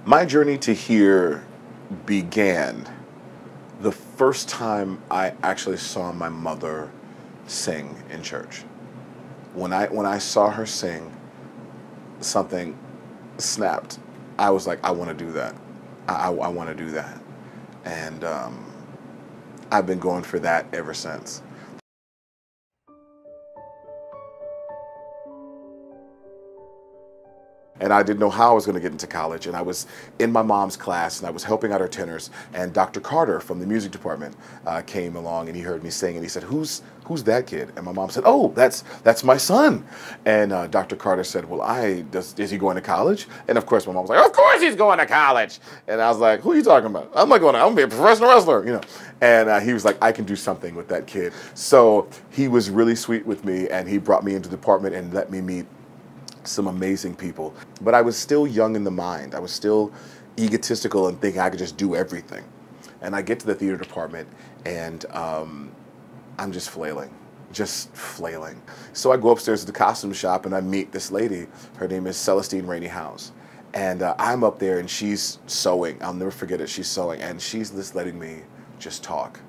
My journey to here began the first time I actually saw my mother sing in church. When I saw her sing, something snapped. I was like, I want to do that. I want to do that. And I've been going for that ever since. And I didn't know how I was going to get into college. And I was in my mom's class, and I was helping out her tenors. And Dr. Carter from the music department came along, and he heard me sing, and he said, "Who's that kid?" And my mom said, "Oh, that's my son." And Dr. Carter said, "Well, is he going to college?" And of course, my mom was like, "Of course he's going to college." And I was like, "Who are you talking about?" I'm not going. I'm gonna be a professional wrestler, you know. And he was like, "I can do something with that kid." So he was really sweet with me, and he brought me into the department and let me meet some amazing people. But I was still young in the mind. I was still egotistical and thinking I could just do everything. And I get to the theater department, and I'm just flailing. So I go upstairs to the costume shop, and I meet this lady. Her name is Celestine Rainey House. And I'm up there, and she's sewing. I'll never forget it. She's sewing, and she's just letting me just talk.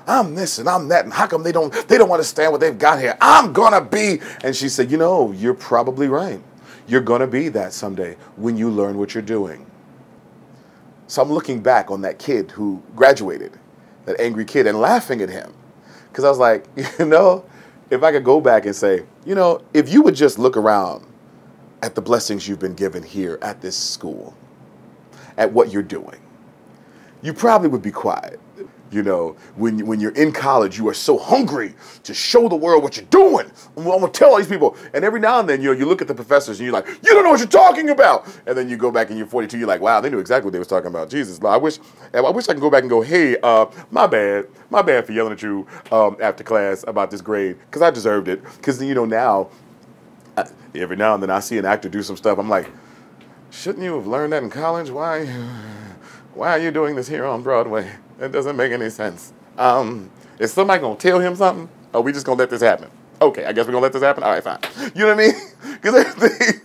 I'm this and I'm that, and how come they don't understand what they've got here? I'm gonna be. And she said, "You know, you're probably right. You're gonna be that someday when you learn what you're doing." So I'm looking back on that kid who graduated, that angry kid, and laughing at him. Because I was like, you know, if I could go back and say, you know, if you would just look around at the blessings you've been given here at this school, at what you're doing, you probably would be quiet. You know, when you're in college, you are so hungry to show the world what you're doing. I'm gonna tell all these people. And every now and then, you know, you look at the professors and you're like, "You don't know what you're talking about." And then you go back and you're 42, you're like, "Wow, they knew exactly what they was talking about." Jesus, I wish I can go back and go, "Hey, my bad for yelling at you after class about this grade, because I deserved it." Because you know now, every now and then I see an actor do some stuff. I'm like, "Shouldn't you have learned that in college? Why are you doing this here on Broadway? It doesn't make any sense." Is somebody going to tell him something? Or are we just going to let this happen? Okay, I guess we're going to let this happen? All right, fine. You know what I mean? Because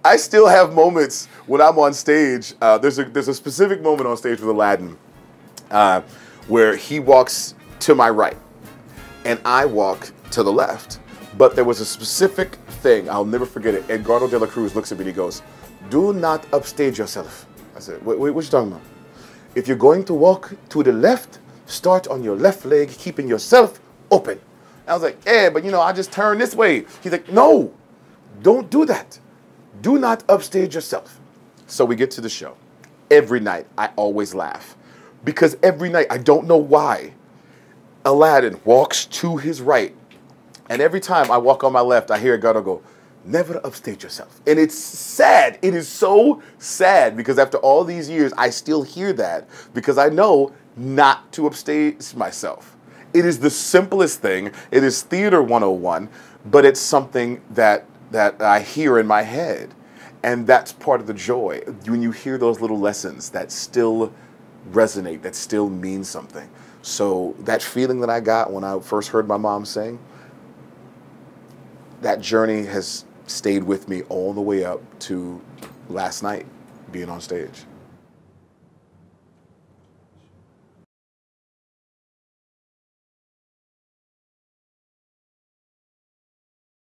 I still have moments when I'm on stage. There's a specific moment on stage with Aladdin where he walks to my right and I walk to the left. But there was a specific thing, I'll never forget it. Edgardo de la Cruz looks at me and he goes, "Do not upstage yourself." I said, what you talking about? "If you're going to walk to the left, start on your left leg, keeping yourself open." I was like, "Yeah, but you know, I just turn this way." He's like, "No, don't do that. Do not upstage yourself." So we get to the show. Every night, I always laugh. Because every night, I don't know why, Aladdin walks to his right. And every time I walk on my left, I hear Edgardo go, "Never upstage yourself." And it's sad. It is so sad because after all these years, I still hear that because I know not to upstage myself. It is the simplest thing. It is theater 101, but it's something that I hear in my head. And that's part of the joy. When you hear those little lessons that still resonate, that still mean something. So that feeling that I got when I first heard my mom sing, that journey has stayed with me all the way up to last night being on stage.